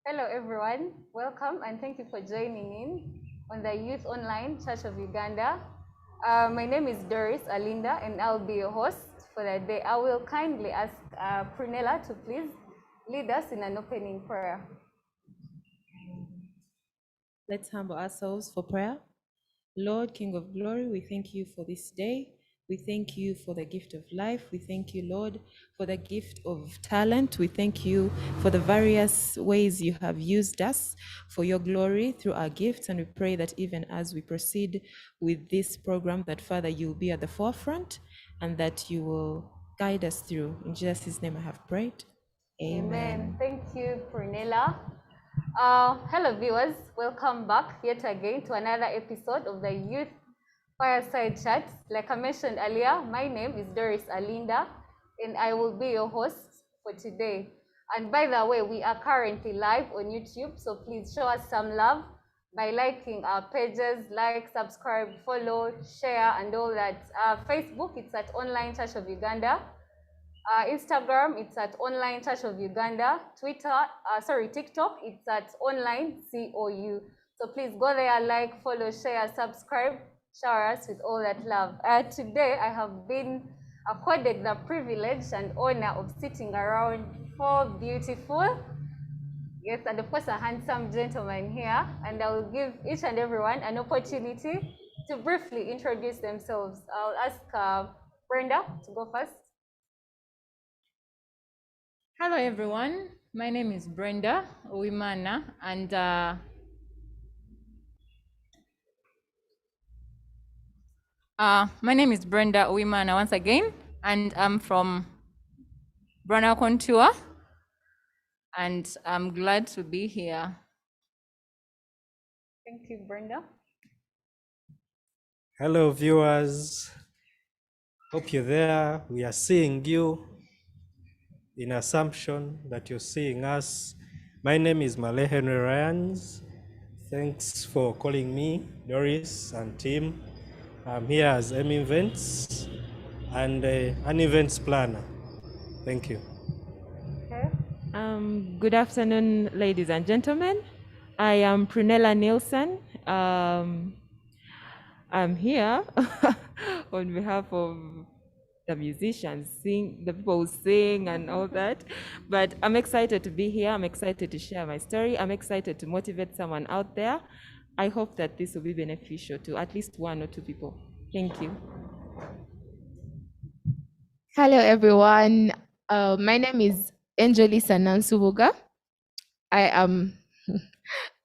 Hello, everyone. Welcome and thank you for joining in on the Youth Online Church of Uganda. My name is Doris Alinda and I'll be your host for the day. I will kindly ask Prunella to please lead us in an opening prayer. Let's humble ourselves for prayer. Lord, King of glory, we thank you for this day. We thank you for the gift of life. We thank you, Lord, for the gift of talent. We thank you for the various ways you have used us for your glory through our gifts. And we pray that even as we proceed with this program, that Father, you will be at the forefront and that you will guide us through. In Jesus' name I have prayed. Amen. Thank you, Prunella. Hello, viewers. Welcome back yet again to another episode of the Youth Fireside Chat. Like I mentioned earlier, my name is Doris Alinda, and I will be your host for today. And by the way, we are currently live on YouTube, so please show us some love by liking our pages, like, subscribe, follow, share, and all that. Facebook, it's at Online Church of Uganda. Instagram, it's at Online Church of Uganda. TikTok, it's at Online COU. So please go there, like, follow, share, subscribe, shower us with all that love. Today, I have been accorded the privilege and honor of sitting around four beautiful, yes, and of course a handsome gentleman here. And I will give each and everyone an opportunity to briefly introduce themselves. I'll ask Brenda to go first. Hello everyone, my name is Brenda Uwimana and once again, and I'm from Brana Contour and I'm glad to be here. Thank you, Brenda. Hello viewers, hope you're there. We are seeing you in assumption that you're seeing us. My name is Male Henry Ryans. Thanks for calling me, Doris and team. I'm here as M Events and an events planner. Thank you. Okay. Good afternoon, ladies and gentlemen. I am Prunella Nielsen. I'm here on behalf of the musicians, the people who sing and all that. But I'm excited to be here. I'm excited to share my story. I'm excited to motivate someone out there. I hope that this will be beneficial to at least one or two people. Thank you. Hello, everyone. My name is Yolesa Nansubuga. I am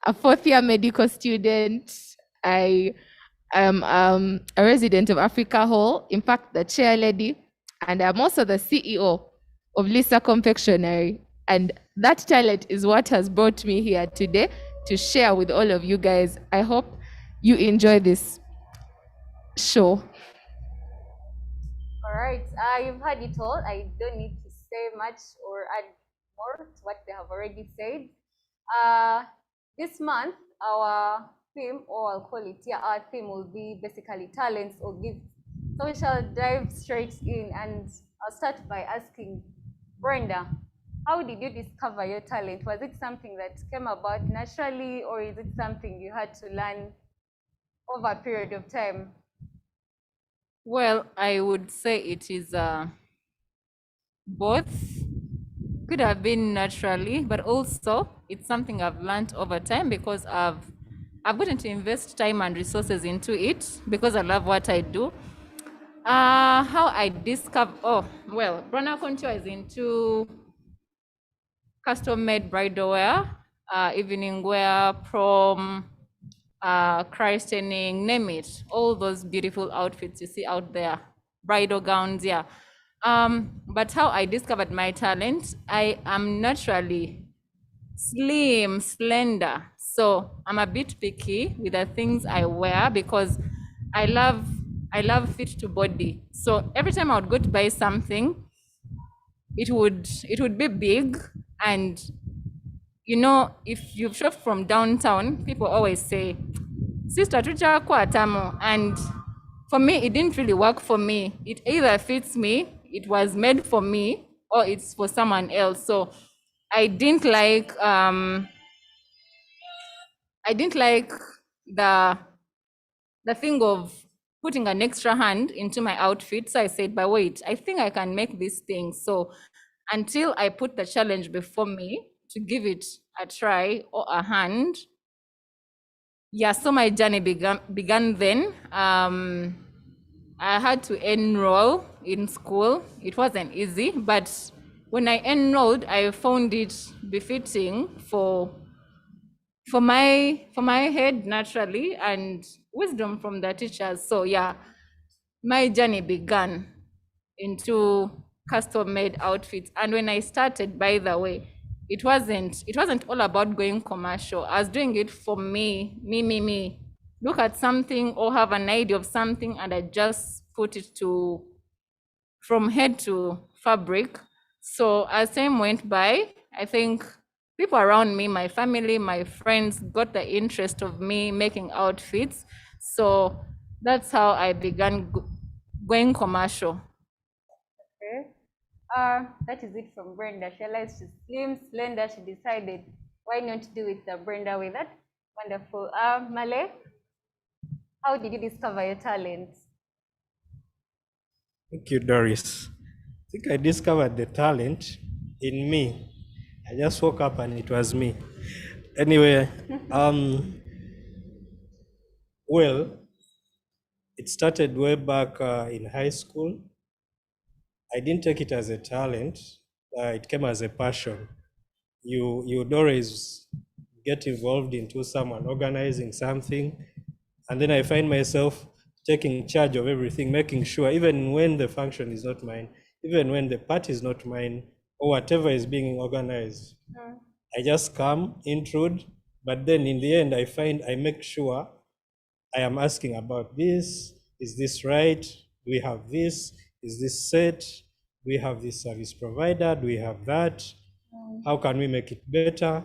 a fourth-year medical student. I am a resident of Africa Hall, in fact, the chair lady, and I'm also the CEO of Lisa Confectionery. And that talent is what has brought me here today to share with all of you guys. I hope you enjoy this show. All right, you've heard it all. I don't need to say much or add more to what they have already said. This month, our theme, or I'll call it, our theme will be basically talents or gifts. So we shall dive straight in, and I'll start by asking Brenda, how did you discover your talent? Was it something that came about naturally, or is it something you had to learn over a period of time? Well, I would say it is both. Could have been naturally, but also it's something I've learned over time because I've gotten to invest time and resources into it because I love what I do. How I discovered, Brana Contour is into custom-made bridal wear, evening wear, prom, christening, name it, all those beautiful outfits you see out there, bridal gowns, yeah. But how I discovered my talent, I am naturally slim, slender, so I'm a bit picky with the things I wear because I love fit to body. So every time I would go to buy something, it would be big, and you know, if you've shopped from downtown, people always say, "Sister, tucha kwa tamo," and for me, it didn't really work for me. It either fits me, it was made for me, or it's for someone else. So I didn't like I didn't like the thing of putting an extra hand into my outfit. So I said, but wait, I think I can make this thing. So until I put the challenge before me to give it a try or a hand, yeah, so my journey began then. I had to enroll in school. It wasn't easy, but when I enrolled, I found it befitting for my head naturally, and wisdom from the teachers. So yeah, my journey began into custom made outfits. And when I started, by the way, it wasn't all about going commercial. I was doing it for me. Look at something or have an idea of something, and I just put it to from head to fabric. So as time went by, I think people around me, my family, my friends, got the interest of me making outfits. So that's how I began going commercial. Okay. That is it from Brenda. She realized she's slim, slender. She decided, why not do it the Brenda way? That's wonderful. Malay, how did you discover your talent? Thank you, Doris. I think I discovered the talent in me. I just woke up and it was me. Anyway, well, it started way back in high school. I didn't take it as a talent. It came as a passion. You'd always get involved into someone organizing something, and then I find myself taking charge of everything, making sure, even when the function is not mine, even when the party is not mine, or whatever is being organized, I just come, intrude, but then in the end, I make sure I am asking about this. Is this right? Do we have this? Is this set? Do we have this service provider? Do we have that? How can we make it better?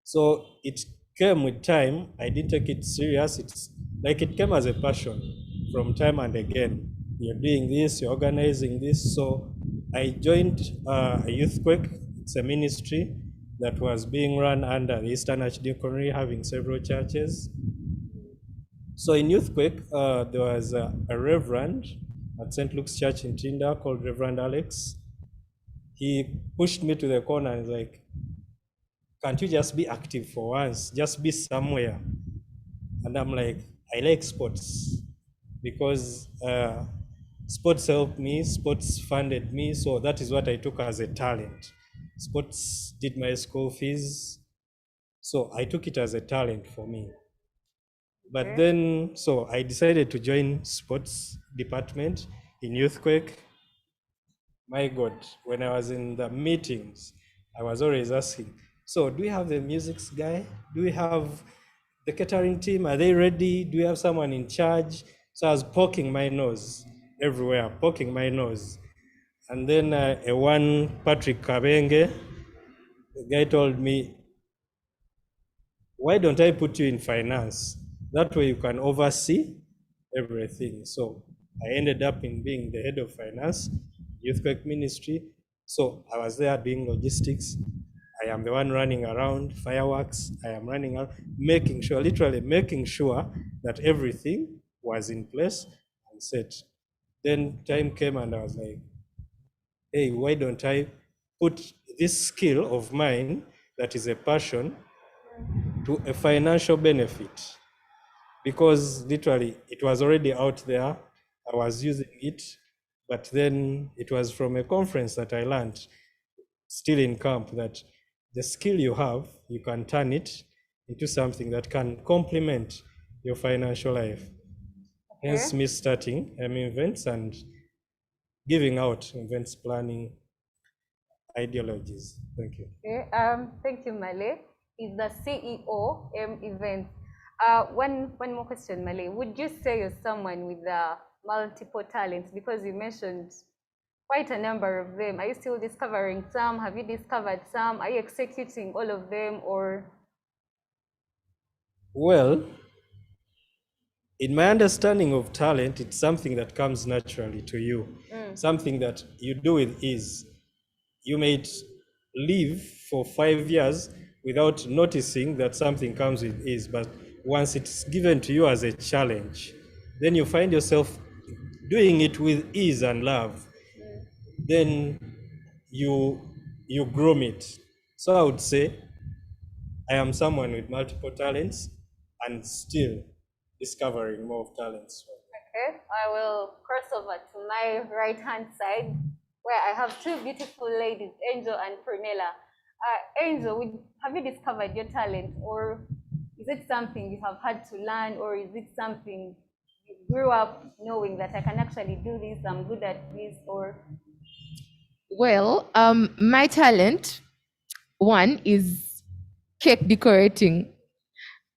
So it came with time. I didn't take it serious. It's like it came as a passion from time and again. You're doing this, you're organizing this. So I joined a youth quake. It's a ministry that was being run under the Eastern Archdeaconry, having several churches. So in Youthquake, there was a reverend at St. Luke's Church in Tinda called Reverend Alex. He pushed me to the corner and was like, can't you just be active for once? Just be somewhere. And I'm like, I like sports because sports helped me, sports funded me. So that is what I took as a talent. Sports did my school fees. So I took it as a talent for me. But then, so I decided to join sports department in Youthquake. My God, when I was in the meetings, I was always asking, so do we have the music guy? Do we have the catering team? Are they ready? Do we have someone in charge? So I was poking my nose everywhere, poking my nose. And then a one Patrick Kabenge, the guy told me, why don't I put you in finance? That way you can oversee everything. So I ended up in being the head of finance, Youthquake Ministry. So I was there doing logistics. I am the one running around, fireworks. I am running out, making sure, literally making sure that everything was in place and set. Then time came and I was like, hey, why don't I put this skill of mine that is a passion to a financial benefit? Because literally it was already out there. I was using it, but then it was from a conference that I learned, still in camp, that the skill you have, you can turn it into something that can complement your financial life. Hence me starting events and giving out events planning ideologies. Thank you. Okay. Thank you, Malay. Is the CEO Events. One more question, Malay. Would you say you're someone with multiple talents? Because you mentioned quite a number of them. Are you still discovering some? Have you discovered some? Are you executing all of them, or? Well, in my understanding of talent, it's something that comes naturally to you, something that you do with ease. You may live for 5 years without noticing that something comes with ease. But once it's given to you as a challenge, then you find yourself doing it with ease and love. Then you groom it. So I would say I am someone with multiple talents and still discovering more talents. Okay, I will cross over to my right hand side where I have two beautiful ladies, Angel and Prunella. Angel, have you discovered your talent, or is it something you have had to learn, or is it something you grew up knowing that I can actually do this, I'm good at this, or? Well, my talent, one is cake decorating.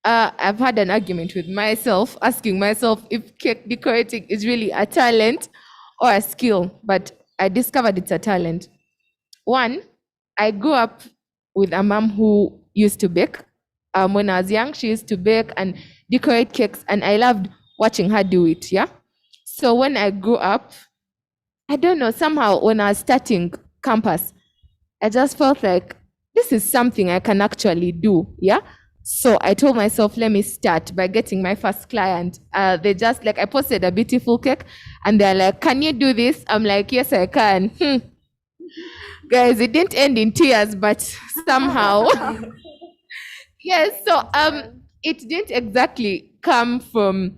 I've had an argument with myself, asking myself if cake decorating is really a talent or a skill, but I discovered it's a talent. One, I grew up with a mom who used to bake. When I was young, she used to bake and decorate cakes, and I loved watching her do it. Yeah. So when I grew up, I don't know, somehow when I was starting campus, I just felt like this is something I can actually do. Yeah. So I told myself, let me start by getting my first client. They just like, I posted a beautiful cake and they're like, can you do this? I'm like, yes, I can. Guys, it didn't end in tears, but somehow. Yes. So it didn't exactly come from,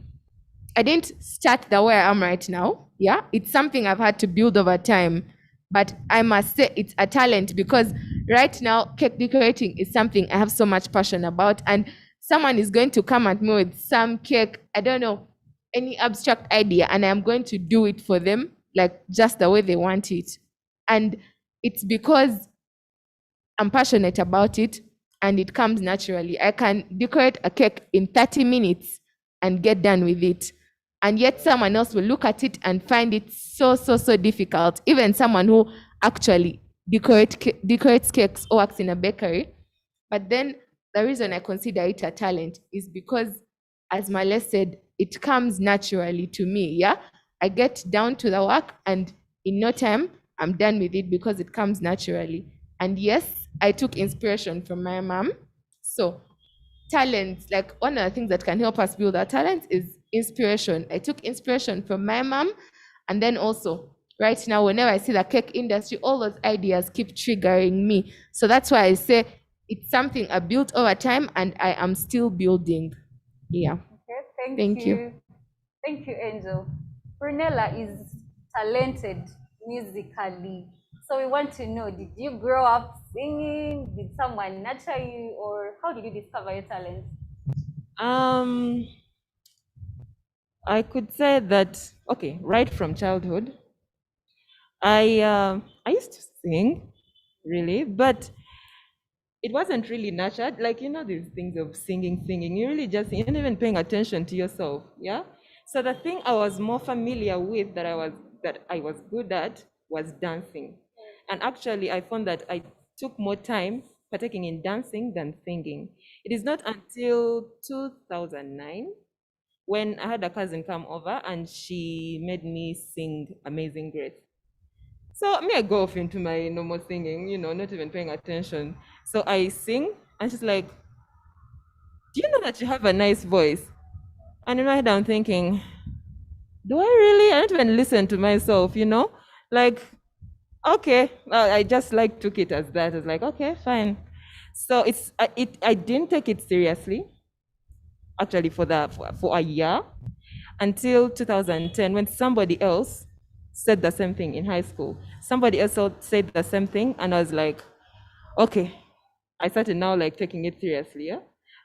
I didn't start the way I am right now. Yeah. It's something I've had to build over time. But I must say it's a talent because right now, cake decorating is something I have so much passion about. And someone is going to come at me with some cake, I don't know, any abstract idea, and I'm going to do it for them, like just the way they want it. And it's because I'm passionate about it and it comes naturally. I can decorate a cake in 30 minutes and get done with it. And yet someone else will look at it and find it so difficult. Even someone who actually decorates cakes or works in a bakery. But then the reason I consider it a talent is because, as Male said, it comes naturally to me. Yeah, I get down to the work and in no time I'm done with it because it comes naturally. And yes, I took inspiration from my mom. So talents, like one of the things that can help us build our talents is inspiration. I took inspiration from my mom, and then also right now, whenever I see the cake industry, all those ideas keep triggering me. So that's why I say it's something I built over time and I am still building. Yeah. Okay, Thank you. Thank you, Angel. Brunella is talented musically. So we want to know, did you grow up singing? Did someone nurture you? Or how did you discover your talent? I could say that, okay, right from childhood, I used to sing, really, but it wasn't really nurtured. Like, you know, these things of singing, you really just, you're not even paying attention to yourself. Yeah. So the thing I was more familiar with that I was good at was dancing. And actually I found that I took more time partaking in dancing than singing. It is not until 2009 when I had a cousin come over and she made me sing Amazing Grace. So me, I go off into my normal singing, you know, not even paying attention. So I sing, and she's like, "Do you know that you have a nice voice?" And in my head, I'm thinking, "Do I really?" I don't even listen to myself, you know. Like, okay, I just like took it as that. I was like, okay, fine. So I didn't take it seriously, actually, for a year until 2010 when somebody else said the same thing in high school. Somebody else said the same thing, and I was like, okay. I started now like taking it seriously. Yeah?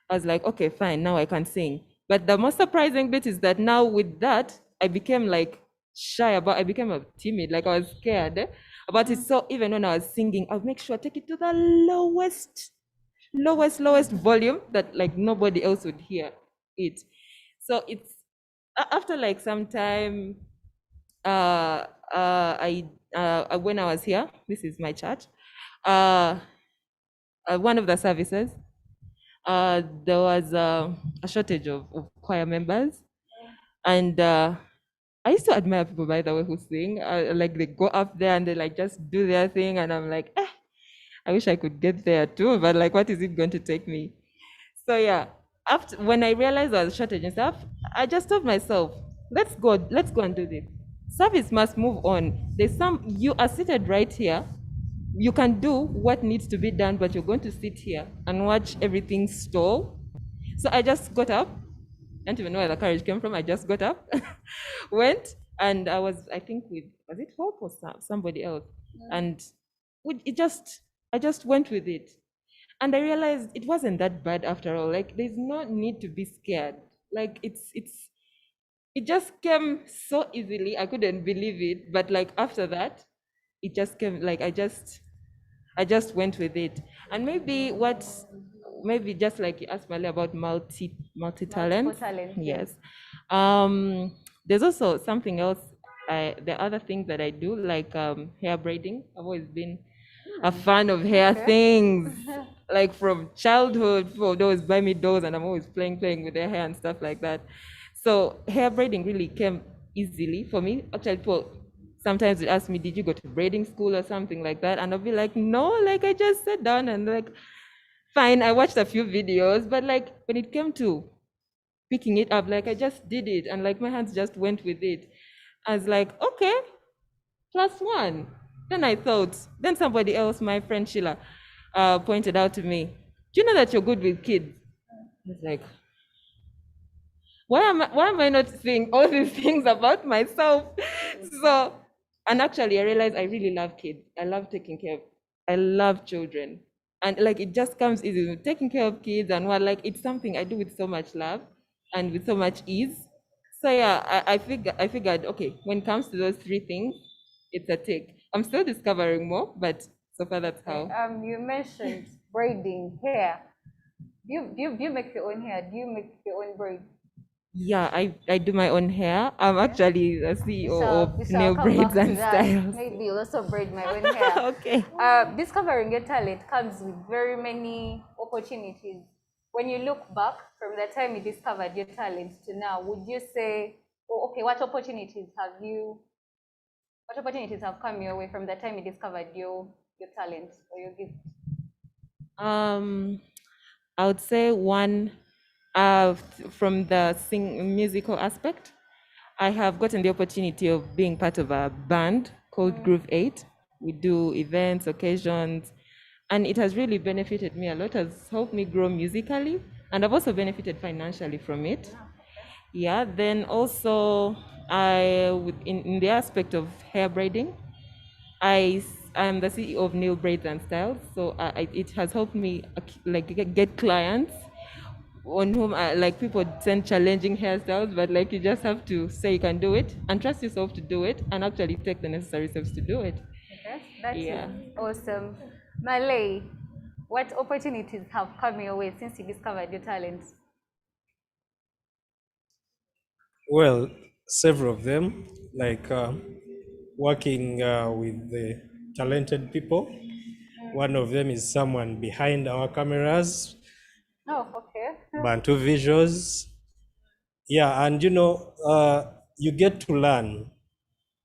I was like, okay, fine, now I can sing. But the most surprising bit is that now with that, I became like shy I became a timid, like I was scared about it. So even when I was singing, I would make sure I take it to the lowest volume that like nobody else would hear it. So it's after like some time, when I was here, this is my church, one of the services, there was a shortage of choir members, and I used to admire people, by the way, who sing. Like they go up there and they like just do their thing, and I'm like, I wish I could get there too, but like, what is it going to take me? So yeah, after when I realized I was shortage and stuff, I just told myself, let's go and do this. Service must move on. You are seated right here. You can do what needs to be done, but you're going to sit here and watch everything stall. So I just got up. I don't even know where the courage came from. I just got up, went, and I think was it Hope or somebody else? And I just went with it. And I realized it wasn't that bad after all. Like, there's no need to be scared. Like, it just came so easily. I couldn't believe it. But like after that, it just came, like, I just went with it. And maybe just like you asked Mali about multi talent. talent, Yes. There's also something else. The other thing that I do, like hair braiding. I've always been a fan of hair things. Like from childhood, people would always buy me dolls, and I'm always playing with their hair and stuff like that. So hair braiding really came easily for me. Actually, people sometimes they ask me, "Did you go to braiding school or something like that?" And I'll be like, "No, like I just sat down and like, fine, I watched a few videos, but like when it came to picking it up, like I just did it, and like my hands just went with it. I was like, okay, +1. Then somebody else, my friend Sheila, pointed out to me, do you know that you're good with kids? I was like, why am I not seeing all these things about myself? So, and actually I realized I really love kids. I love taking care of, I love children. And like, it just comes easy with taking care of kids, and what, like, it's something I do with so much love and with so much ease. So yeah, I figured, okay, when it comes to those three things, it's a tick. I'm still discovering more, but so far that's how. You mentioned braiding hair. Do you make your own hair? Do you make your own braid? Yeah, I do my own hair. I'm actually the CEO of We shall Nail come Braids back to and that. Styles. Maybe you'll also braid my own hair. Okay. Discovering your talent comes with very many opportunities. When you look back from the time you discovered your talent to now, would you say, oh, okay, what opportunities have come your way from the time you discovered your talent or your gift? I would say one, from the musical aspect, I have gotten the opportunity of being part of a band called Groove 8. We do events, occasions, and it has really benefited me a lot. It has helped me grow musically, and I've also benefited financially from it. Yeah, then also in the aspect of hair braiding, I am the CEO of Nail Braids and Styles, so it has helped me like get clients on whom like people send challenging hairstyles, but like you just have to say you can do it and trust yourself to do it, and actually take the necessary steps to do it. Okay, that's Yeah. awesome. Malay, what opportunities have come your way since you discovered your talent? Well, several of them, like working with the talented people. One of them is someone behind our cameras, Oh, okay. Bantu Visuals. Yeah, and you get to learn.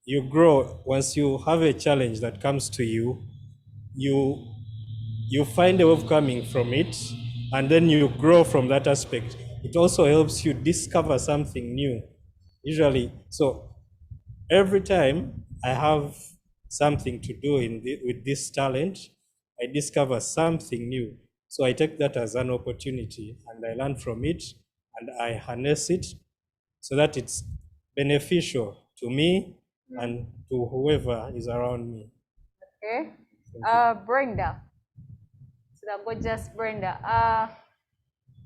You grow once you have a challenge that comes to you. You find a way of coming from it, and then you grow from that aspect. It also helps you discover something new. Usually, so every time I have something to do with this talent, I discover something new. So I take that as an opportunity, and I learn from it, and I harness it so that it's beneficial to me and to whoever is around me. Okay. Brenda. So that got just Brenda.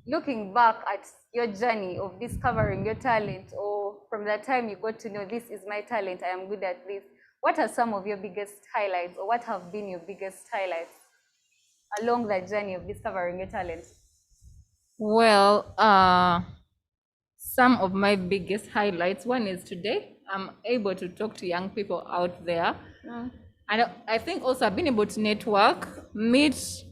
Looking back at your journey of discovering your talent, or from the time you got to know this is my talent, I am good at this, what are some of your biggest highlights, or what have been your biggest highlights along that journey of discovering your talent? Well, some of my biggest highlights, one is today I'm able to talk to young people out there. And I think also I've been able to network, meet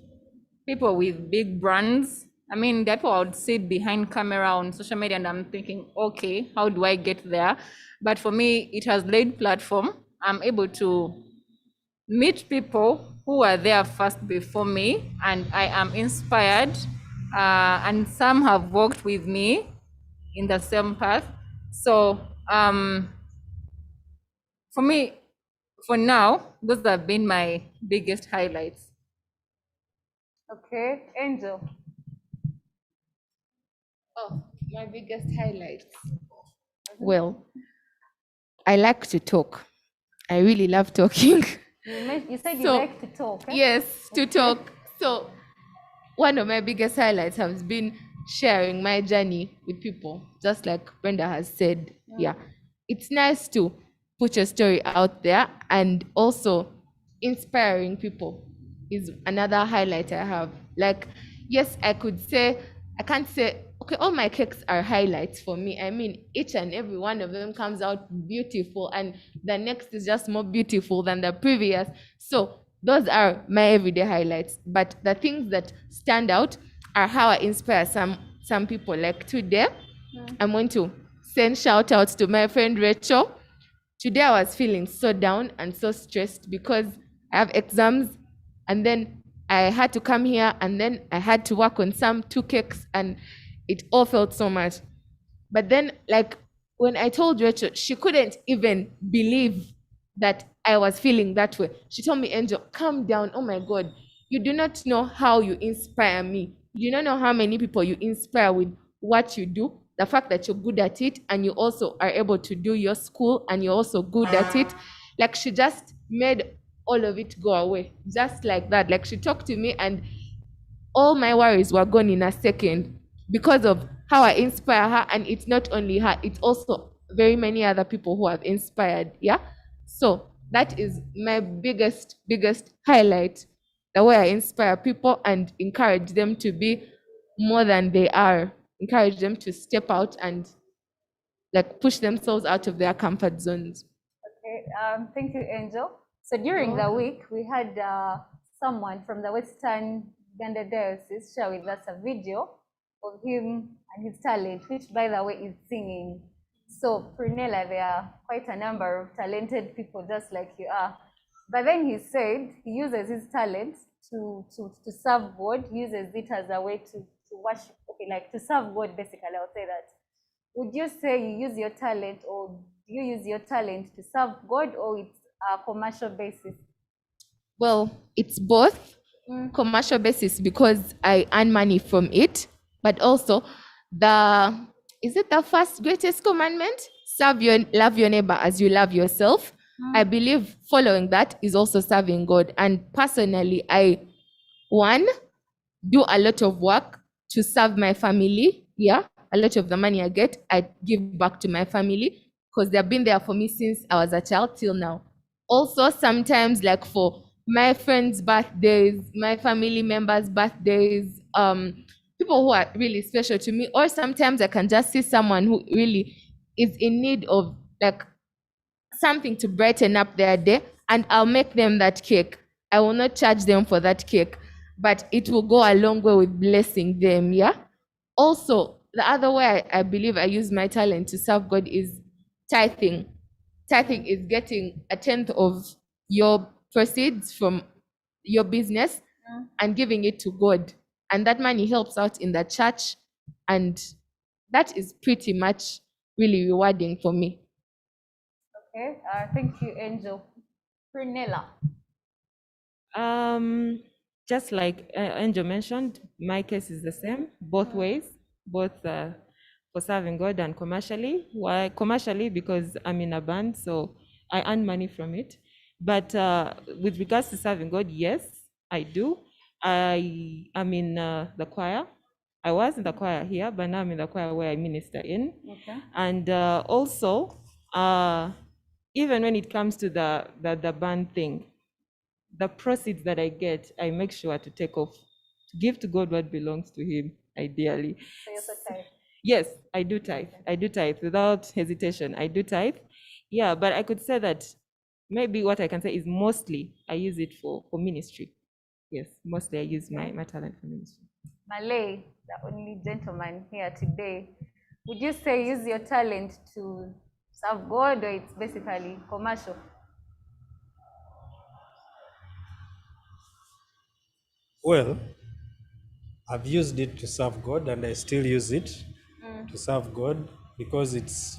people with big brands. I mean, that people I would sit behind camera on social media and I'm thinking, okay, how do I get there? But for me, it has laid platform. I'm able to meet people who were there first before me, and I am inspired. And some have walked with me in the same path. So for me, for now, those have been my biggest highlights. Okay, Angel. Oh, my biggest highlights. Well, I like to talk. I really love talking. You said you So, like to talk. Eh? Yes, to talk. So, one of my biggest highlights has been sharing my journey with people, just like Brenda has said. Yeah, it's nice to put your story out there, and also inspiring people is another highlight I have. Like, yes, I can't say, okay, all my cakes are highlights for me. I mean, each and every one of them comes out beautiful, and the next is just more beautiful than the previous. So, those are my everyday highlights. But the things that stand out are how I inspire some people. Like today, I'm going to send shout outs to my friend Rachel. Today I was feeling so down and so stressed because I have exams, and then I had to come here, and then I had to work on some two cakes, and it all felt so much. But then, like, when I told Rachel, she couldn't even believe that I was feeling that way. She told me, Angel, calm down. Oh my God. You do not know how you inspire me. You do not know how many people you inspire with what you do. The fact that you're good at it, and you also are able to do your school, and you're also good at it. Like, she just made all of it go away. Just like that. Like, she talked to me, and all my worries were gone in a second because of how I inspire her. And it's not only her, it's also very many other people who have inspired. Yeah. So that is my biggest highlight. The way I inspire people and encourage them to be more than they are, encourage them to step out and like push themselves out of their comfort zones. Okay, thank you, Angel. So during the week, we had someone from the Western Uganda Diocese share with us a video of him and his talent, which, by the way, is singing. So, Prunella, there are quite a number of talented people just like you are. But then he said he uses his talent to serve God, uses it as a way to worship, okay, like to serve God, basically, I'll say that. Would you say you use your talent, or do you use your talent to serve God, or it's a commercial basis? Well, it's both. Commercial basis because I earn money from it, but also is it the first greatest commandment? Love your neighbor as you love yourself. I believe following that is also serving God. And personally, I do a lot of work to serve my family. Yeah, a lot of the money I get, I give back to my family because they've been there for me since I was a child till now. Also, sometimes like for my friends' birthdays, my family members' birthdays, people who are really special to me, or sometimes I can just see someone who really is in need of like something to brighten up their day, and I'll make them that cake. I will not charge them for that cake, but it will go a long way with blessing them. Yeah. Also, the other way I believe I use my talent to serve God is tithing. Tithing is getting a tenth of your proceeds from your business and giving it to God. And that money helps out in the church. And that is pretty much really rewarding for me. Okay, thank you, Angel. Prunella. Just like Angel mentioned, my case is the same, both ways, both for serving God and commercially. Why commercially? Because I'm in a band, so I earn money from it. But with regards to serving God, yes, I do. I am in the choir. I was in the choir here, but now I'm in the choir where I minister in. Okay. And also, even when it comes to the band thing, the proceeds that I get, I make sure to take off, to give to God what belongs to Him, ideally. So you're so tired. Yes, I do tithe. I do tithe without hesitation. I do tithe. Yeah, but I could say that maybe what I can say is mostly I use it for ministry. Yes, mostly I use my talent for ministry. Malay, the only gentleman here today, would you say use your talent to serve God, or it's basically commercial? Well, I've used it to serve God, and I still use it to serve God, because it's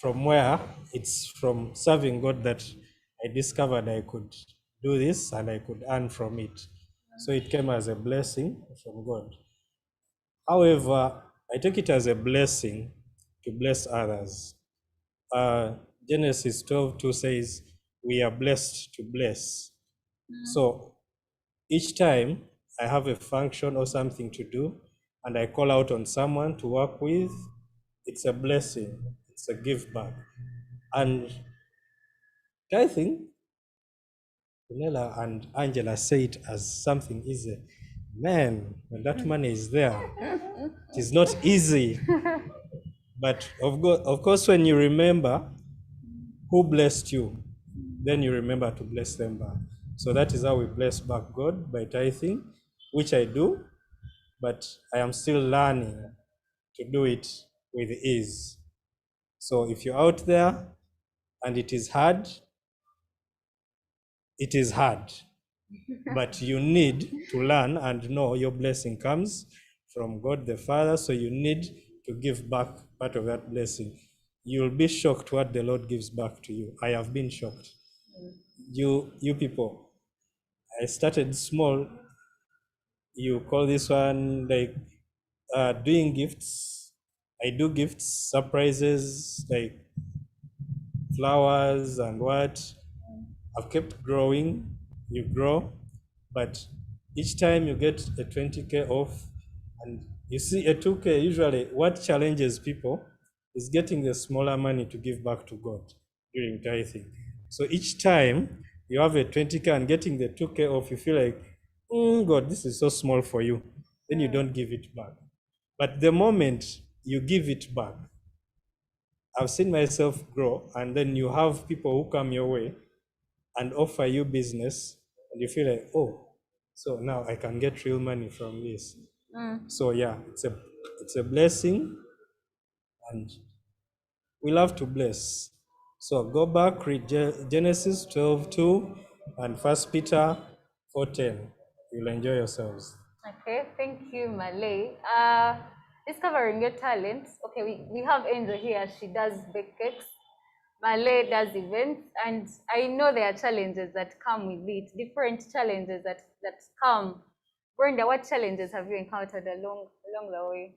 from serving God that I discovered I could do this and I could earn from it. So it came as a blessing from God. However, I take it as a blessing to bless others. Genesis 12:2 says, we are blessed to bless. So each time I have a function or something to do, and I call out on someone to work with, it's a blessing, it's a give back. And I think Nella and Angela say it as something easy. Man, when that money is there, it is not easy. But of course, when you remember who blessed you, then you remember to bless them back. So that is how we bless back God, by tithing, which I do, but I am still learning to do it with ease. So if you're out there and it is hard, but you need to learn and know your blessing comes from God the Father, so you need to give back part of that blessing. You'll be shocked what the Lord gives back to you. I have been shocked. You people, I started small. You call this one like doing gifts. I do gifts, surprises, like flowers and what. I've kept growing. You grow, but each time you get a 20K off, and you see a 2K, usually what challenges people is getting the smaller money to give back to God during tithing. So each time you have a 20K and getting the 2K off, you feel like, God, this is so small for you. Then you don't give it back. But the moment you give it back, I've seen myself grow, and then you have people who come your way and offer you business, and you feel like, oh, so now I can get real money from this. So yeah, it's a blessing, and we love to bless. So go back, read Genesis 12:2 and 1 Peter 4:10. You'll enjoy yourselves. Okay, thank you, Malay. Discovering your talents. Okay, we have Angel here. She does bake cakes. Malay does events, and I know there are challenges that come with it, different challenges that come. Brenda, what challenges have you encountered along the way?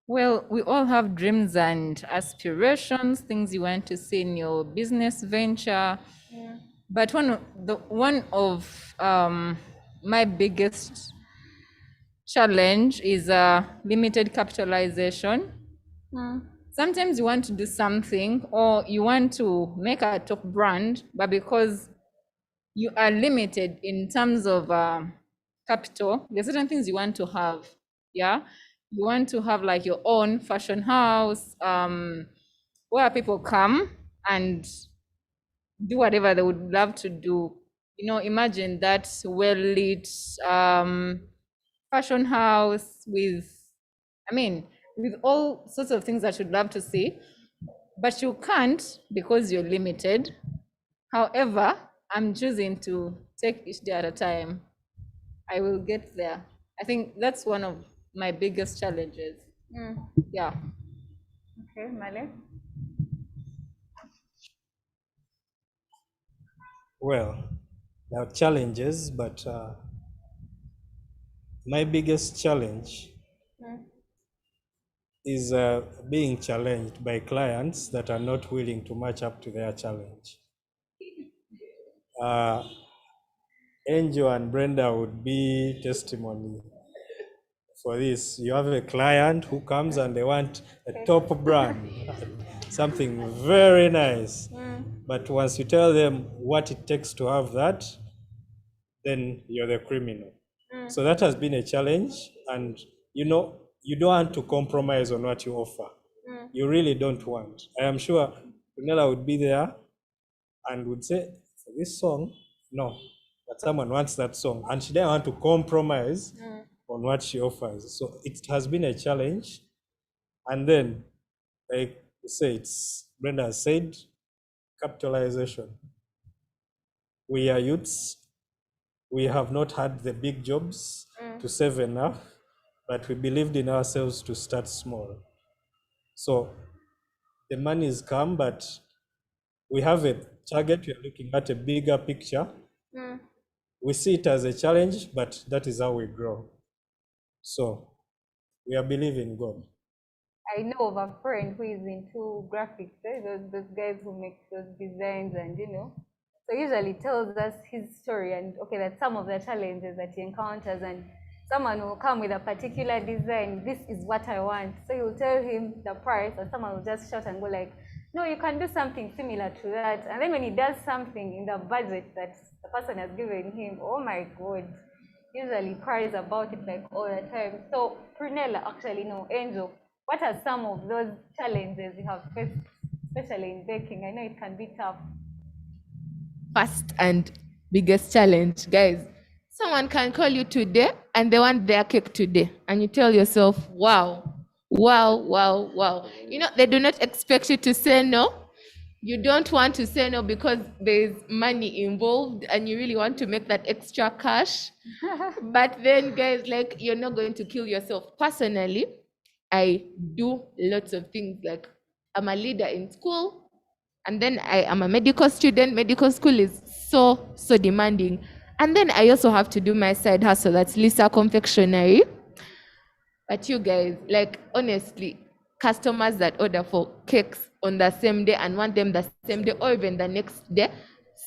Well, we all have dreams and aspirations, things you want to see in your business venture. But one of my biggest challenge is limited capitalization. Sometimes you want to do something, or you want to make a top brand, but because you are limited in terms of capital, there's certain things you want to have. Yeah, you want to have like your own fashion house, where people come and do whatever they would love to do. Imagine that well-lit fashion house with all sorts of things that you'd love to see, but you can't because you're limited. However, I'm choosing to take each day at a time. I will get there. I think that's one of my biggest challenges. Yeah. Okay, Malay. Well, there are challenges, but my biggest challenge is being challenged by clients that are not willing to match up to their challenge. Angel and Brenda would be testimony for this. You have a client who comes and they want a top brand, something very nice. But once you tell them what it takes to have that, then you're the criminal. So that has been a challenge, and you don't want to compromise on what you offer. You really don't want. I am sure Brunella would be there and would say, for this song, no, but someone wants that song, and she doesn't want to compromise on what she offers. So it has been a challenge. And then, like you say, Brenda has said, capitalization. We are youths. We have not had the big jobs to save enough, but we believed in ourselves to start small. So the money is come, but we have a target. We are looking at a bigger picture. We see it as a challenge, but that is how we grow. So we are believing God. I know of a friend who is into graphics, those guys who make those designs and so he usually tells us his story and okay, that some of the challenges that he encounters, and someone will come with a particular design, this is what I want. So you'll tell him the price, or someone will just shout and go like, no, you can do something similar to that. And then when he does something in the budget that the person has given him, oh my God, usually cries about it like all the time. So Prunella, actually, no, Angel, what are some of those challenges you have faced, especially in baking? I know it can be tough. First and biggest challenge, guys. Someone can call you today and they want their cake today. And you tell yourself, wow, wow, wow, wow. They do not expect you to say no. You don't want to say no because there's money involved and you really want to make that extra cash. But then, guys, like, you're not going to kill yourself. Personally, I do lots of things. Like, I'm a leader in school. And then I am a medical student. Medical school is so demanding. And then I also have to do my side hustle. That's Lisa Confectionery. But you guys, like, honestly, customers that order for cakes on the same day and want them the same day or even the next day,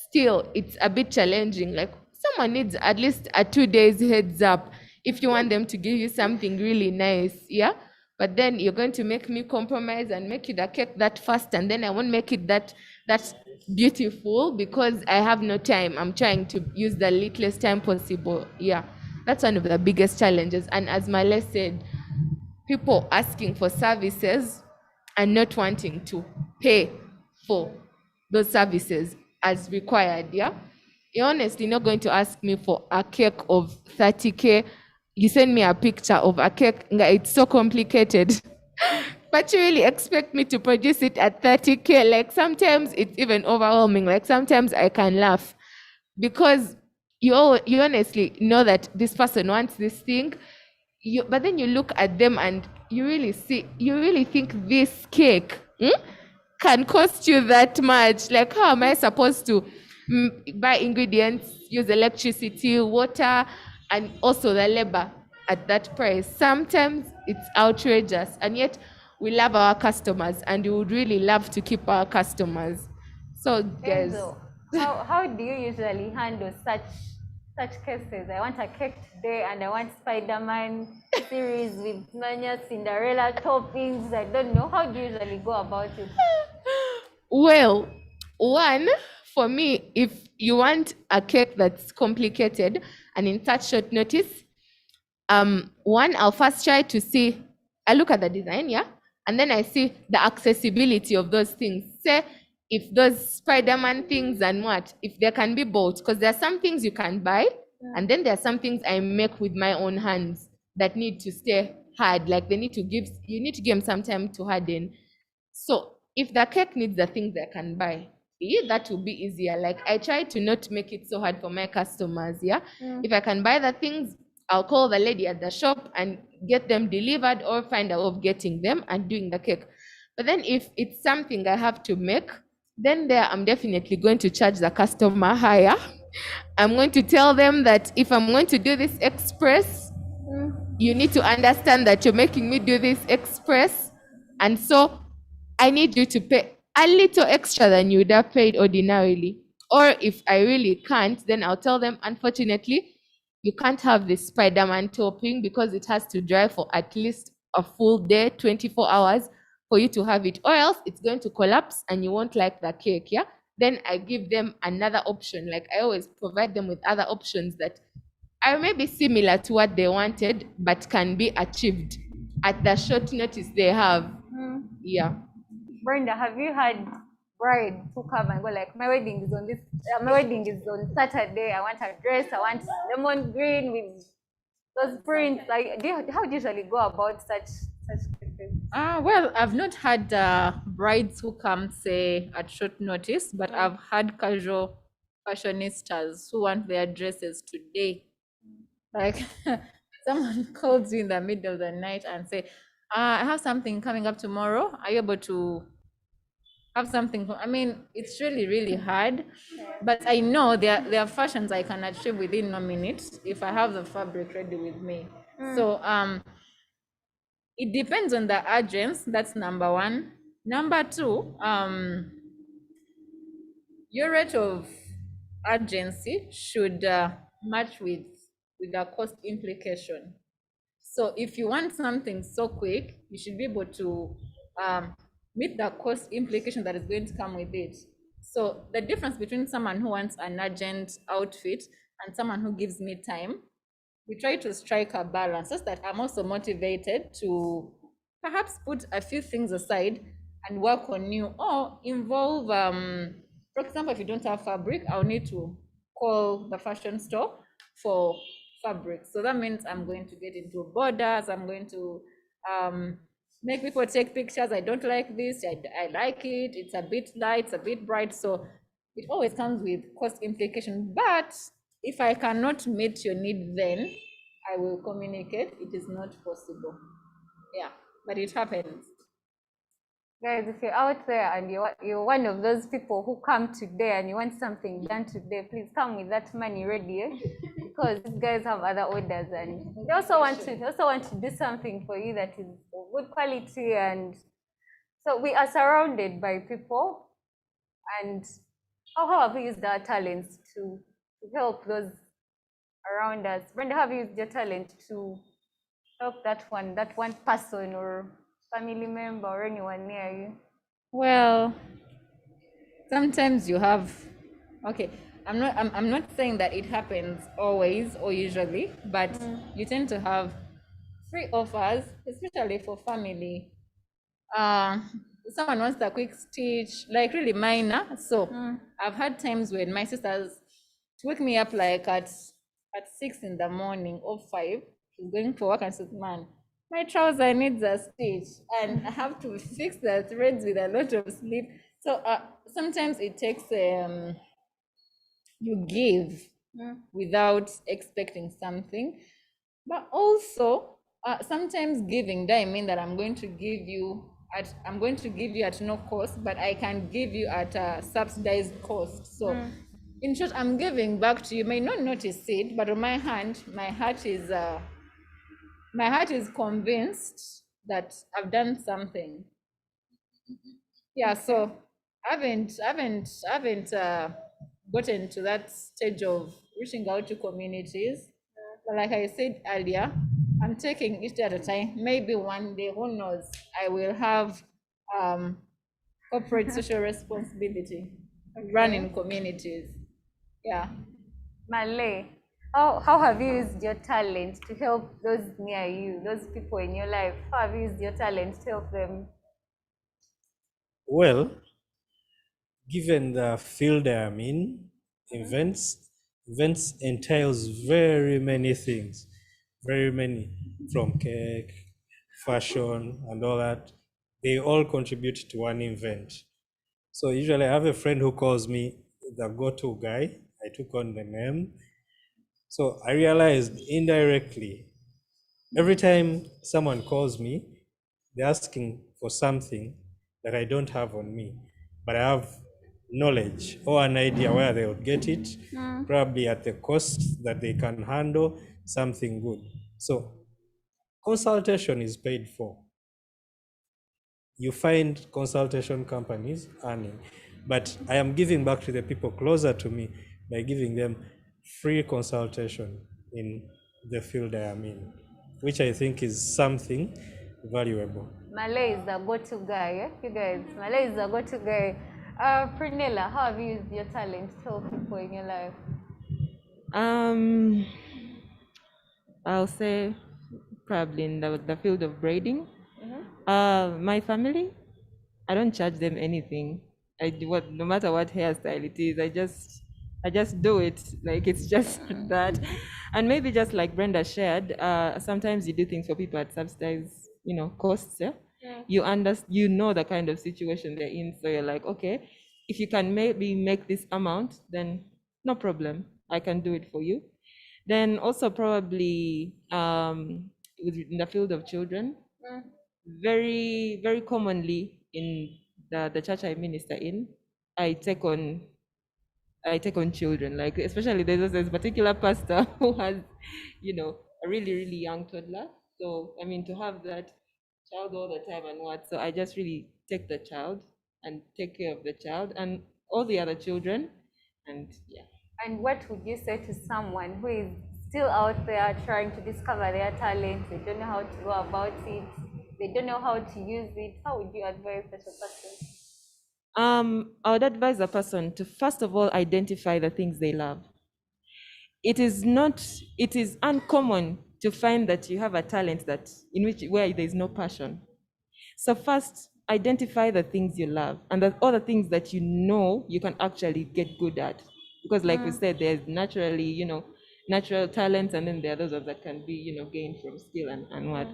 still, it's a bit challenging. Like, someone needs at least a 2 days heads up if you want them to give you something really nice, yeah? But then you're going to make me compromise and make you the cake that fast, and then I won't make it that beautiful because I have no time. I'm trying to use the littlest time possible. Yeah, that's one of the biggest challenges. And as Male said, people asking for services and not wanting to pay for those services as required. Yeah, you're honestly not going to ask me for a cake of 30K. You send me a picture of a cake, it's so complicated. But you really expect me to produce it at 30K? Like, sometimes it's even overwhelming. Like, sometimes I can laugh because you honestly know that this person wants this thing, but then you look at them and you really think this cake can cost you that much. Like, how am I supposed to buy ingredients, use electricity, water, and also the labor at that price? Sometimes it's outrageous, and yet we love our customers and we would really love to keep our customers. So, guys, Angel, how do you usually handle such cases? I want a cake today and I want Spider-Man series with Nanya Cinderella toppings. I don't know. How do you usually go about it? well, one, for me, if you want a cake that's complicated and in such short notice, one, I'll first try to see, I look at the design, yeah, and then I see the accessibility of those things. Say, if those Spider-Man things and if they can be bought, because there are some things you can buy, and then there are some things I make with my own hands that need to stay hard. Like, you need to give them some time to harden. So if the cake needs the things I can buy, that will be easier. Like, I try to not make it so hard for my customers, yeah? If I can buy the things, I'll call the lady at the shop and get them delivered or find a way of getting them and doing the cake. But then if it's something I have to make, then there I'm definitely going to charge the customer higher. I'm going to tell them that if I'm going to do this express, you need to understand that you're making me do this express. And so I need you to pay a little extra than you would have paid ordinarily. Or if I really can't, then I'll tell them, unfortunately, you can't have the Spider-Man topping because it has to dry for at least a full day, 24 hours for you to have it, or else it's going to collapse and you won't like the cake, yeah? Then I give them another option. Like, I always provide them with other options that are maybe similar to what they wanted, but can be achieved at the short notice they have. Yeah. Brenda, have you had brides who come and go like, my wedding is on Saturday. I want a dress. I want lemon green with those prints. Like, how do you usually go about such cases? Well, I've not had brides who come, say, at short notice, but I've had casual fashionistas who want their dresses today. Like someone calls you in the middle of the night and say, I have something coming up tomorrow. Are you able to have something? I mean, it's really, really hard. But I know there are fashions I can achieve within a minute if I have the fabric ready with me. So it depends on the urgency. That's number one. Number two, your rate of urgency should match with the cost implication. So if you want something so quick, you should be able to meet the cost implication that is going to come with it. So the difference between someone who wants an urgent outfit and someone who gives me time, we try to strike a balance such that I'm also motivated to perhaps put a few things aside and work on you, or involve, for example, if you don't have fabric, I'll need to call the fashion store for fabric. So that means I'm going to get into borders, I'm going to make people take pictures. I don't like this, I like it, it's a bit light, it's a bit bright. So it always comes with cost implication. But if I cannot meet your need, then I will communicate it is not possible. Yeah, but it happens. Guys, if you're out there and you're one of those people who come today and you want something done today, please come with that money ready, because these guys have other orders and they also want to do something for you that is of good quality. And so we are surrounded by people. And how have we used our talents to help those around us? Brenda, have you used your talent to help that one person or family member or anyone near you? Well, sometimes you have, okay, I'm not saying that it happens always or usually, but you tend to have free offers, especially for family. Someone wants a quick stitch, like really minor. So I've had times when my sisters wake me up like at 6 in the morning or 5. She's going for work and says, man, my trouser needs a stitch and I have to fix the threads with a lot of sleep. So sometimes it takes you give without expecting something, but also sometimes giving doesn't mean that I'm going to give you at no cost, but I can give you at a subsidized cost. So in short, I'm giving back to you. You may not notice it, but on my hand, my heart is convinced that I've done something. Yeah, so I haven't gotten to that stage of reaching out to communities. But like I said earlier, I'm taking each day at a time. Maybe one day, who knows, I will have corporate social responsibility, run in communities. Yeah. Malay, how have you used your talent to help those near you, those people in your life? How have you used your talent to help them? Well, given the field I'm in, events entails very many things, very many, from cake, fashion, and all that. They all contribute to one event. So usually I have a friend who calls me the go-to guy. I took on the name. So I realized indirectly, every time someone calls me, they're asking for something that I don't have on me, but I have knowledge or an idea where they would get it, probably at the cost that they can handle, something good. So consultation is paid for. You find consultation companies earning, but I am giving back to the people closer to me by giving them free consultation in the field I am in, which I think is something valuable. Malay is the go-to guy, you guys. Malay is the go-to guy. Prunella, how have you used your talent to help people in your life? I'll say probably in the field of braiding. My family, I don't charge them anything. I do what, no matter what hairstyle it is, I just do it. Like it's just that. And maybe just like Brenda shared, sometimes you do things for people at subsidized, costs. Yeah? You know the kind of situation they're in, so you're like, okay, if you can maybe make this amount, then no problem, I can do it for you. Then also probably in the field of children, very, very commonly in the church I minister in, I take on children, like especially there's this particular pastor who has, a really, really young toddler. So I mean, to have that child all the time and what, so I just really take the child and take care of the child and all the other children, and yeah. And what would you say to someone who is still out there trying to discover their talent? They don't know how to go about it. They don't know how to use it. How would you advise such a person? I would advise a person to first of all identify the things they love. It is uncommon to find that you have a talent where there is no passion. So first, identify the things you love and the other things that you know you can actually get good at. Because like we said, there's naturally, natural talents, and then there are those that can be, gained from skill and what.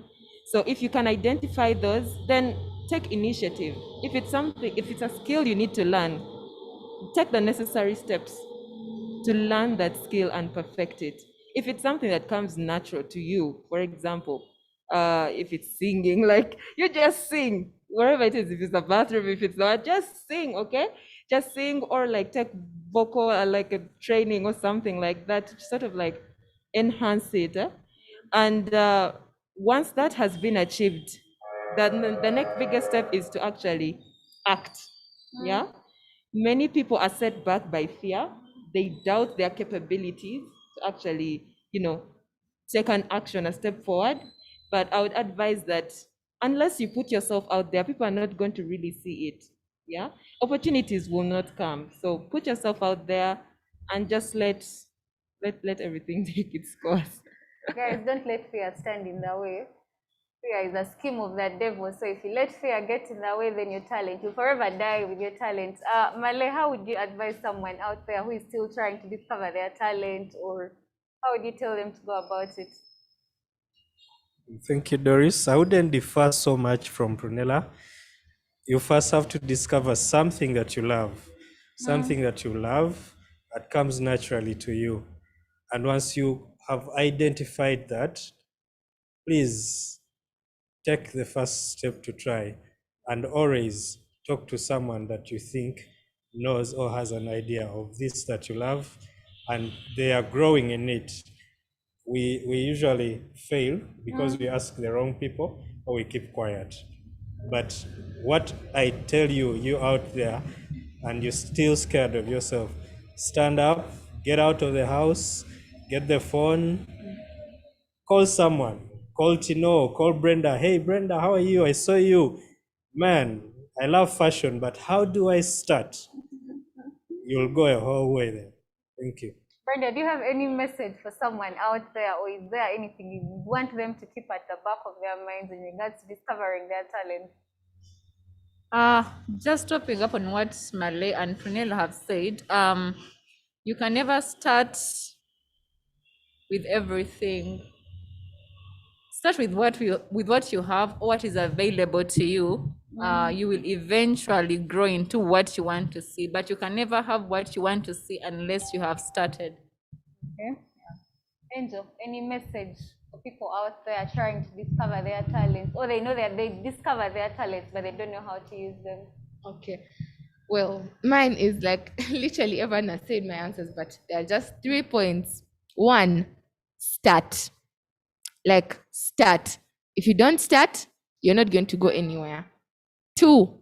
So if you can identify those, then take initiative. If it's a skill you need to learn, take the necessary steps to learn that skill and perfect it. If it's something that comes natural to you, for example, if it's singing, like you just sing wherever it is. If it's a bathroom, if it's not, just sing, okay? Just sing, or like take vocal like a training or something like that to sort of like enhance it. And once that has been achieved, then the next biggest step is to actually act. Yeah. Many people are set back by fear. They doubt their capabilities to actually, take an action, a step forward. But I would advise that unless you put yourself out there, people are not going to really see it. Yeah, opportunities will not come. So put yourself out there and just let everything take its course. Guys, don't let fear stand in the way. Fear is a scheme of the devil. So if you let fear get in the way, then your talent, you'll forever die with your talent. Male, how would you advise someone out there who is still trying to discover their talent, or how would you tell them to go about it? Thank you, Doris. I wouldn't differ so much from Prunella. You first have to discover something that you love, something that comes naturally to you. And once you have identified that, please take the first step to try, and always talk to someone that you think knows or has an idea of this that you love, and they are growing in it. We usually fail because we ask the wrong people or we keep quiet. But what I tell you, you out there, and you're still scared of yourself, stand up, get out of the house, get the phone, call someone, call Tino, call Brenda. Hey, Brenda, how are you? I saw you. Man, I love fashion, but how do I start? You'll go a whole way there. Thank you. Brenda, do you have any message for someone out there, or is there anything you want them to keep at the back of their minds in regards to discovering their talent? Just topping up on what Male and Prunella have said, you can never start with everything. Start with what you have, what is available to you. You will eventually grow into what you want to see, but you can never have what you want to see unless you have started. Okay. Angel, any message for people out there trying to discover their talents, or they know that they discover their talents but they don't know how to use them? Okay. Well, mine is like literally everyone has said my answers, but there are just 3 points. 1, start. Like, start. If you don't start, you're not going to go anywhere. 2,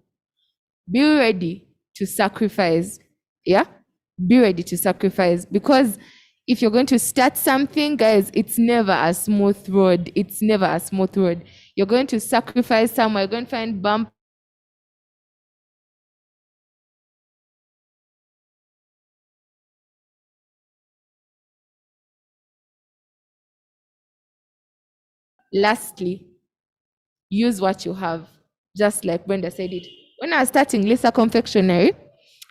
be ready to sacrifice. Yeah? Be ready to sacrifice, because if you're going to start something, guys, it's never a smooth road. It's never a smooth road. You're going to sacrifice somewhere. You're going to find bump. Lastly, use what you have, just like Brenda said it. When I was starting Lisa Confectionery,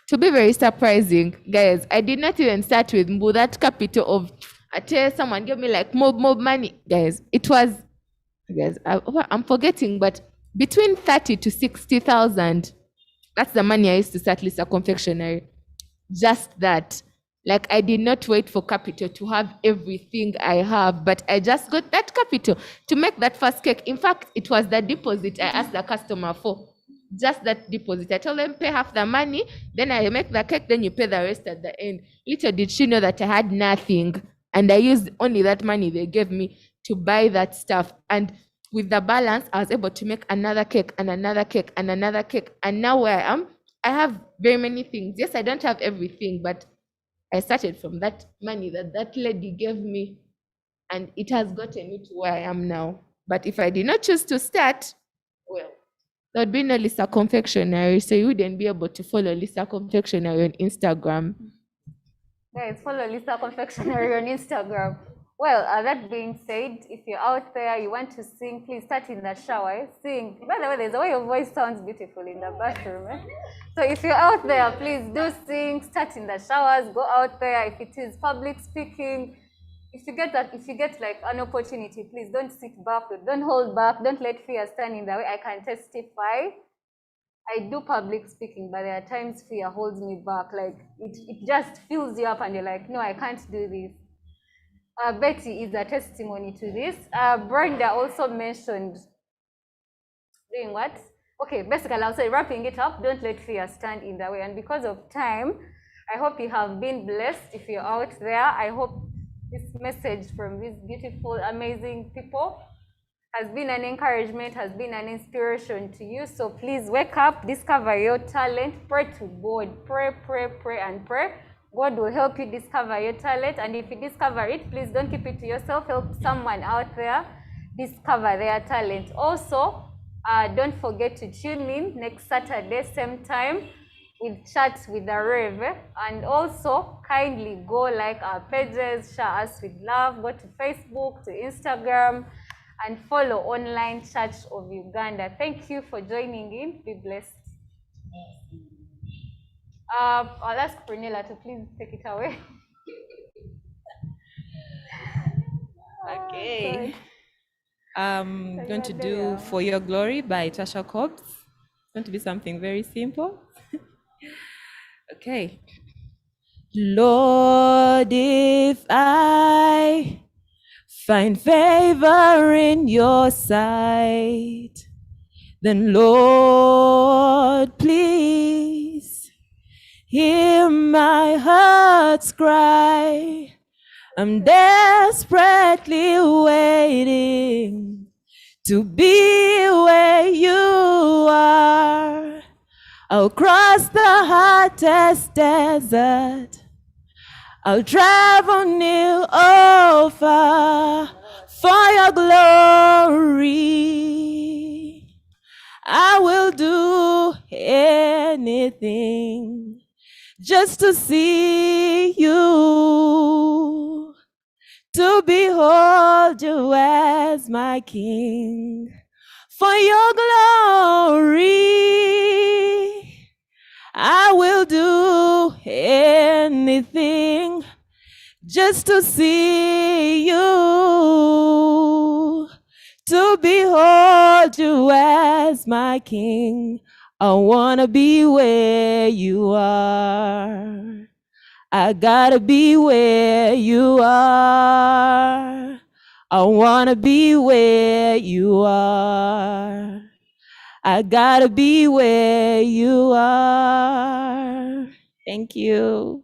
to be very surprising, guys, I did not even start with that capital of, I tell someone, give me like mob money. Guys, it was, guys, I'm forgetting, but between 30 to 60,000. That's the money I used to start Lisa Confectionery. Just that. Like, I did not wait for capital to have everything I have, but I just got that capital to make that first cake. In fact, it was the deposit I asked the customer for. Just that deposit. I told them, pay half the money, then I make the cake, then you pay the rest at the end. Little did she know that I had nothing, and I used only that money they gave me to buy that stuff. And with the balance, I was able to make another cake and another cake and another cake. And now where I am, I have very many things. Yes, I don't have everything, but I started from that money that lady gave me, and it has gotten me to where I am now. But if I did not choose to start, well, there would be no Lisa Confectionery, so you wouldn't be able to follow Lisa Confectionery on Instagram. Guys, follow Lisa Confectionery on Instagram. Well, that being said, if you're out there, you want to sing, please start in the shower. Sing. By the way, there's a way your voice sounds beautiful in the bathroom. So if you're out there, please do sing. Start in the showers. Go out there. If it is public speaking, if you get like an opportunity, please don't sit back. Don't hold back. Don't let fear stand in the way. I can testify. I do public speaking, but there are times fear holds me back. Like it just fills you up, and you're like, no, I can't do this. Betty is a testimony to this. Brenda also mentioned doing what? Okay, basically I'll say wrapping it up, don't let fear stand in the way. And because of time, I hope you have been blessed. If you're out there, I hope this message from these beautiful, amazing people has been an encouragement, has been an inspiration to you. So please wake up, discover your talent, pray to God, pray, and pray. God will help you discover your talent, and if you discover it, please don't keep it to yourself. Help someone out there discover their talent. Also, don't forget to tune in next Saturday, same time, with Chats with the Rev. And also, kindly go like our pages, share us with love, go to Facebook, to Instagram, and follow Online Church of Uganda. Thank you for joining in. Be blessed. I'll ask Pernilla to please take it away. Okay. I'm going to do For Your Glory by Tasha Cobbs. It's going to be something very simple. Okay. Lord, if I find favor in your sight, then Lord, please hear my heart's cry. I'm desperately waiting to be where you are. I'll cross the hottest desert. I'll travel near or far for your glory. I will do anything just to see you, to behold you as my King. For your glory, I will do anything just to see you, to behold you as my King. I wanna be where you are. I gotta be where you are. I wanna be where you are. I gotta be where you are. Thank you.